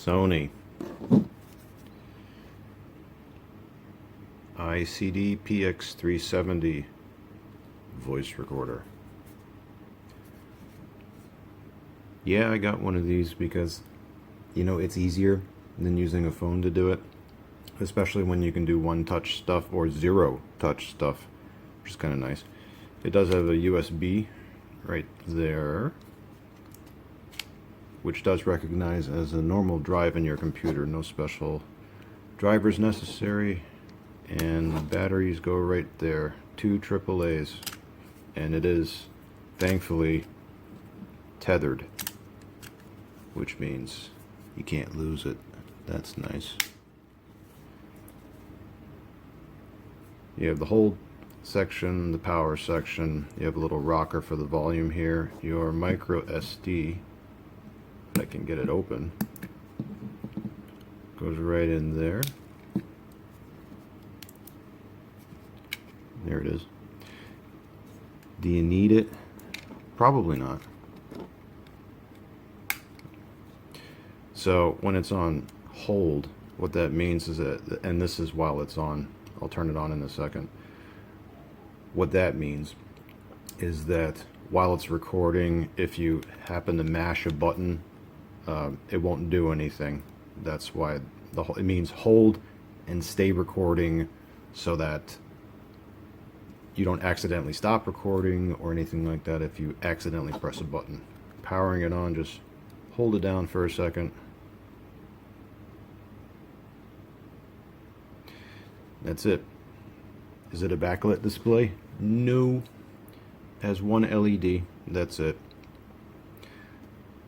Sony ICD PX370 voice recorder. Yeah, I got one of these because, you know, it's easier than using a phone to do it, especially when you can do one-touch stuff or zero-touch stuff, which is kind of nice. It does have a USB right there, which does recognize as a normal drive in your computer. No special drivers necessary, and the batteries go right there. 2 AAAs, and it is thankfully tethered, which means you can't lose it. That's nice. You have the hold section, the power section. You have a little rocker for the volume here. Your micro SD, I can get it open, goes right in there. There it is. Do you need it? Probably not. So when it's on hold, what that means is that, and this is while it's on, I'll turn it on in a second. What that means is that while it's recording, if you happen to mash a button, it won't do anything. That's why it means hold and stay recording, so that you don't accidentally stop recording or anything like that if you accidentally press a button. Powering it on, just hold it down for a second. That's it. Is it a backlit display? No. It has one LED. That's it.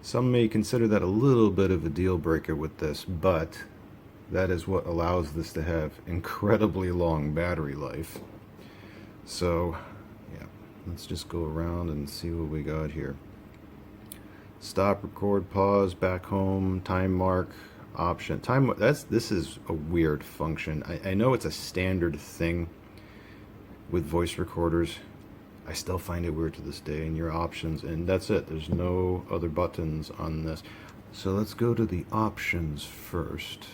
Some may consider that a little bit of a deal breaker with this, but that is what allows this to have incredibly long battery life. So, yeah, let's just go around and see what we got here. Stop, record, pause, back home, time mark, option. This is a weird function. I know it's a standard thing with voice recorders. I still find it weird to this day. And your options, and that's it. There's no other buttons on this. So let's go to the options first.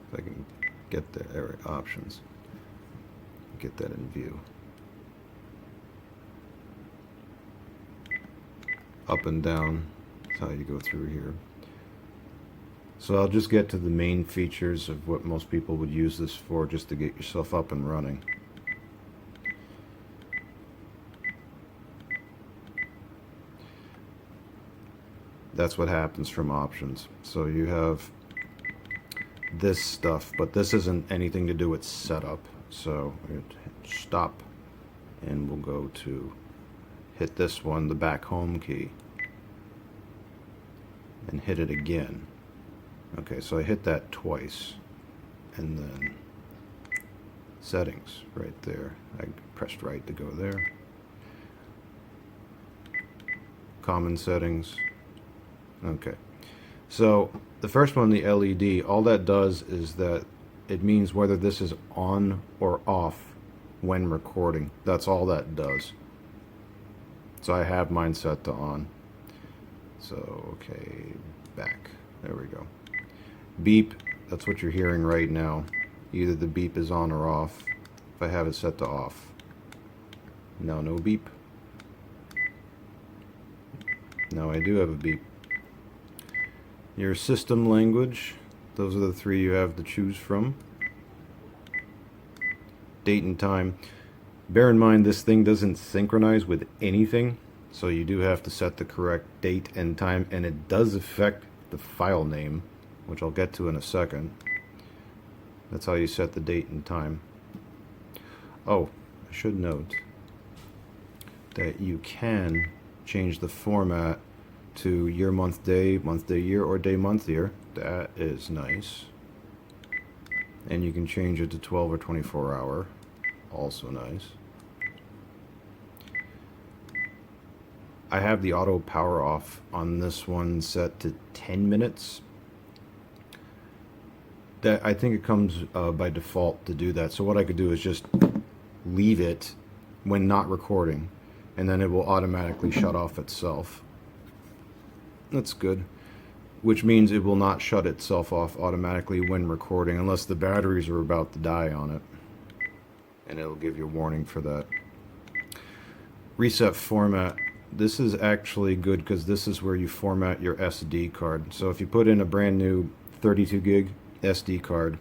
If I can get there, options. Get that in view. Up and down, that's how you go through here. So I'll just get to the main features of what most people would use this for, just to get yourself up and running. That's what happens from options. So you have this stuff, but this isn't anything to do with setup. So stop, and we'll go to hit this one, the back home key, and hit it again. Okay, so I hit that twice, and then settings right there. I pressed right to go there. Common settings. Okay, so the first one, the LED, all that does is that it means whether this is on or off when recording. That's all that does. So I have mine set to on. So, okay, back. There we go. Beep, that's what you're hearing right now. Either the beep is on or off. If I have it set to off. Now no beep. Now I do have a beep. Your system language. Those are the 3 you have to choose from. Date and time. Bear in mind, this thing doesn't synchronize with anything, so you do have to set the correct date and time, and it does affect the file name, which I'll get to in a second. That's how you set the date and time. Oh, I should note that you can change the format to year, month, day, year, or day, month, year. That is nice. And you can change it to 12 or 24 hour. Also nice. I have the auto power off on this one set to 10 minutes. That, I think it comes by default to do that. So what I could do is just leave it when not recording, and then it will automatically shut off itself. That's good. which means it will not shut itself off automatically when recording unless the batteries are about to die on it. And it'll give you a warning for that. Reset format. This is actually good because this is where you format your SD card. So if you put in a brand new 32 gig SD card,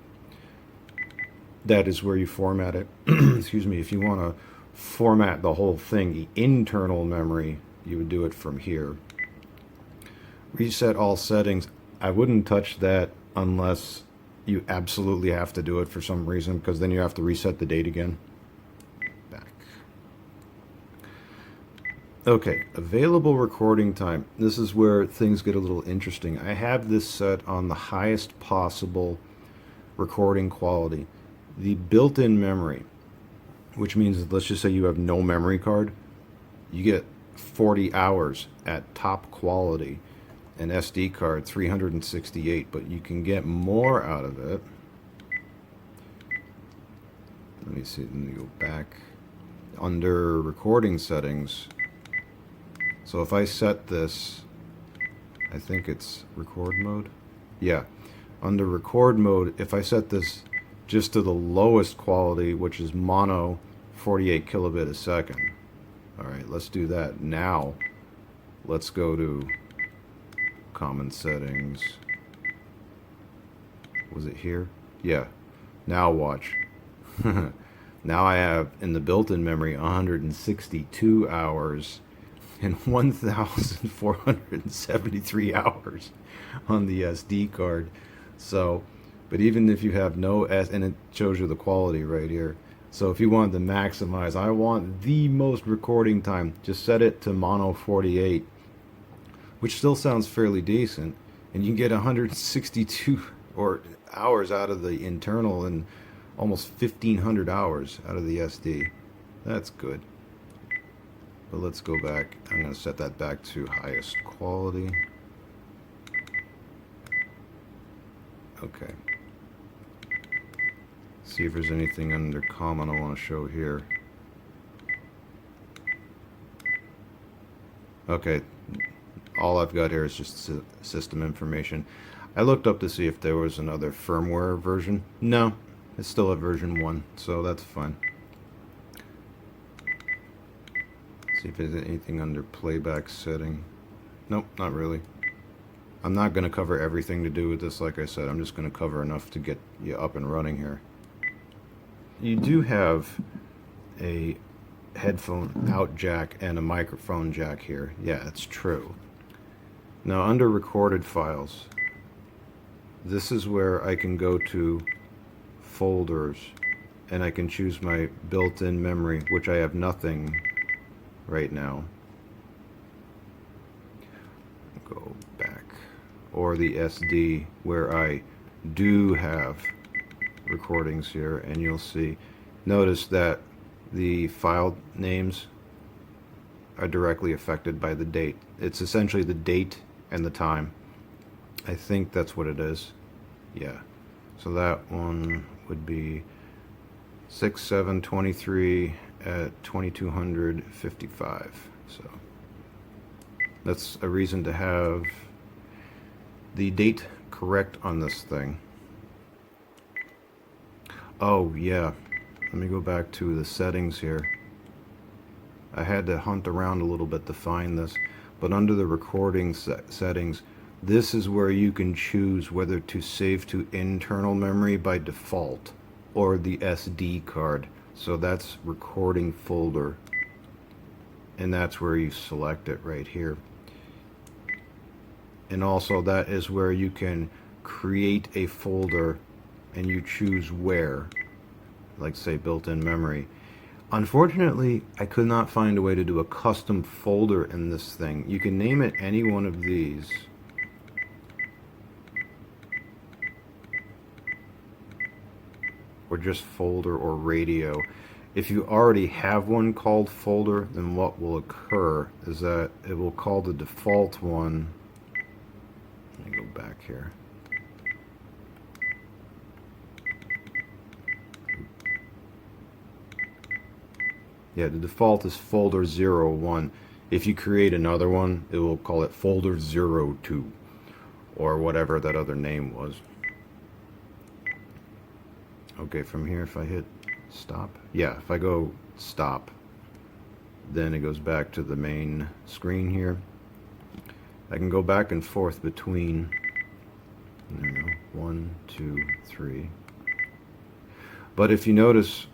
that is where you format it. Excuse me. If you want to format the whole thing, the internal memory, you would do it from here. Reset all settings. I wouldn't touch that unless you absolutely have to do it for some reason, because then you have to reset the date again. Back. Okay, available recording time. This is where things get a little interesting. I have this set on the highest possible recording quality. The built-in memory, which means, let's just say you have no memory card, you get 40 hours at top quality. An SD card 368, but you can get more out of it. Let me see, let me go back under recording settings. So if I set this, I think it's record mode. Yeah, under record mode, if I set this just to the lowest quality, which is mono 48 kilobit a second. All right, let's do that. Now let's go to common settings. Was it here? Yeah. Now watch. Now I have in the built-in memory 162 hours and 1,473 hours on the SD card. So, but even if you have no and it shows you the quality right here. So if you want to maximize, I want the most recording time, just set it to mono 48, which still sounds fairly decent, and you can get 162 hours out of the internal and almost 1,500 hours out of the SD. That's good. But let's go back. I'm going to set that back to highest quality. Okay. See if there's anything under common I want to show here. Okay. All I've got here is just system information. I looked up to see if there was another firmware version. No, it's still at version 1, so that's fine. See if there's anything under playback setting. Nope, not really. I'm not going to cover everything to do with this, like I said. I'm just going to cover enough to get you up and running here. You do have a headphone out jack and a microphone jack here. Yeah, it's true. Now under recorded files, this is where I can go to folders and I can choose my built-in memory, which I have nothing right now. Go back. Or the SD, where I do have recordings here, and you'll see, notice that the file names are directly affected by the date. It's essentially the date and the time. I think that's what it is. Yeah. So that one would be 6/7/23 at 2255. So that's a reason to have the date correct on this thing. Oh yeah, let me go back to the settings here. I had to hunt around a little bit to find this, but under the recording settings, this is where you can choose whether to save to internal memory by default or the SD card. So that's recording folder, and that's where you select it right here. And also that is where you can create a folder and you choose where, like say built-in memory. Unfortunately, I could not find a way to do a custom folder in this thing. You can name it any one of these. Or just folder or radio. If you already have one called folder, then what will occur is that it will call the default one. Let me go back here. Yeah, the default is folder 01. If you create another one, it will call it folder 02. or whatever that other name was. Okay, from here, if I hit stop, yeah, if I go stop, then it goes back to the main screen here. I can go back and forth between, there we go, 1, 2, 3. But if you notice,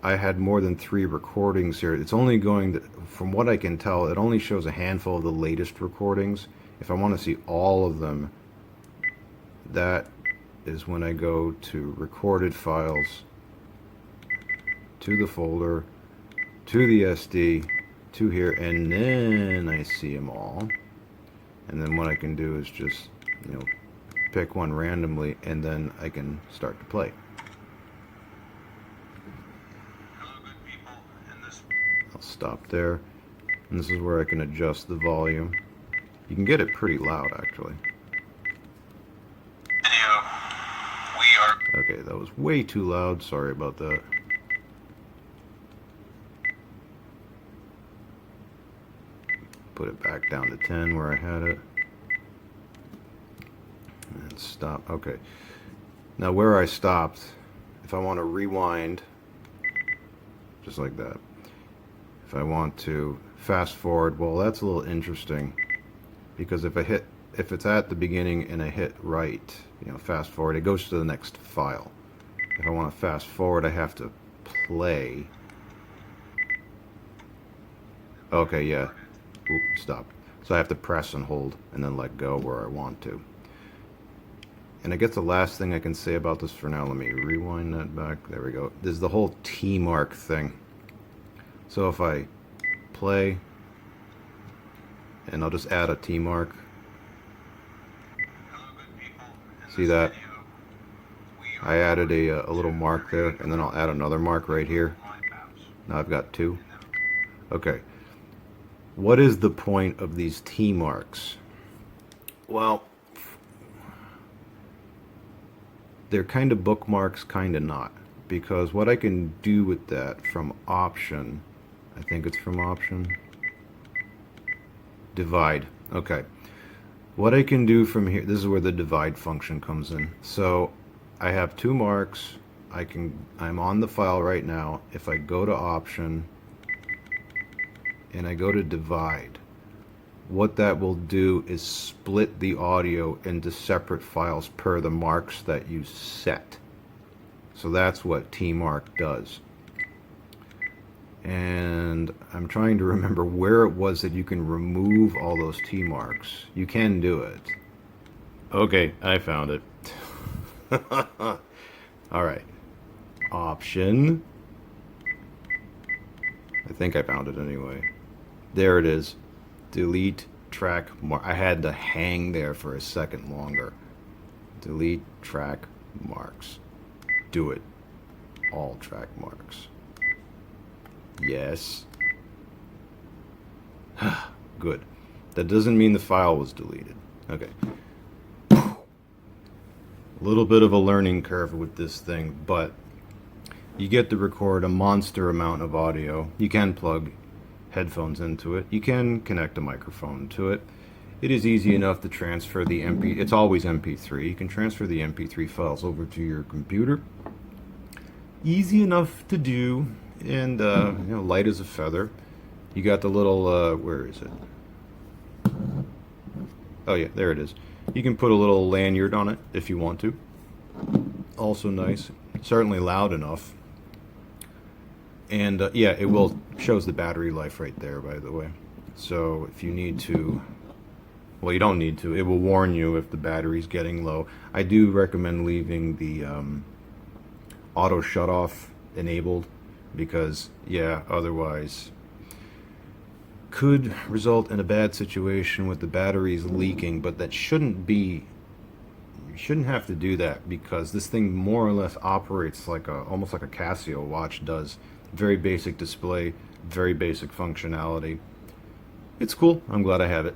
I had more than 3 recordings here. It's only going to, from what I can tell, it only shows a handful of the latest recordings. If I want to see all of them, that is when I go to recorded files, to the folder, to the SD, to here, and then I see them all. And then what I can do is just, pick one randomly, and then I can start to play. I'll stop there, and this is where I can adjust the volume. You can get it pretty loud, actually. Okay, that was way too loud. Sorry about that. Put it back down to 10 where I had it. And stop. Okay. Now where I stopped, if I want to rewind, just like that. If I want to fast forward, well, that's a little interesting, because if it's at the beginning and I hit right, fast forward, it goes to the next file. If I want to fast forward, I have to play. Okay, yeah. Oop, stop. So I have to press and hold and then let go where I want to. And I guess the last thing I can say about this for now, let me rewind that back. There we go. There's the whole T mark thing. So if I play, and I'll just add a T mark. See that? I added a little mark there, and then I'll add another mark right here. Now I've got 2. Okay. What is the point of these T marks? Well, they're kind of bookmarks, kind of not. Because what I can do with that from option, I think it's from option, divide. Okay. What I can do from here, this is where the divide function comes in. So I have 2 marks. I'm on the file right now. If I go to option and I go to divide, what that will do is split the audio into separate files per the marks that you set. So that's what T mark does. And I'm trying to remember where it was that you can remove all those T marks. You can do it. Okay, I found it. Alright. Option. I think I found it anyway. There it is. Delete track mark. I had to hang there for a second longer. Delete track marks. Do it. All track marks. Yes. Good. That doesn't mean the file was deleted. Okay. A little bit of a learning curve with this thing, but you get to record a monster amount of audio. You can plug headphones into it. You can connect a microphone to it. It is easy enough to transfer the MP. It's always MP3. You can transfer the MP3 files over to your computer. Easy enough to do. And light as a feather. You got the little where is it? Oh yeah, there it is. You can put a little lanyard on it if you want to. Also nice. Certainly loud enough. And yeah, it will shows the battery life right there, by the way. So if you need to, well, you don't need to. It will warn you if the battery's getting low. I do recommend leaving the auto shut off enabled, because yeah, otherwise could result in a bad situation with the batteries leaking. But that shouldn't be, you shouldn't have to do that, because this thing more or less operates like almost like a Casio watch does. Very basic display, very basic functionality. It's cool. I'm glad I have it.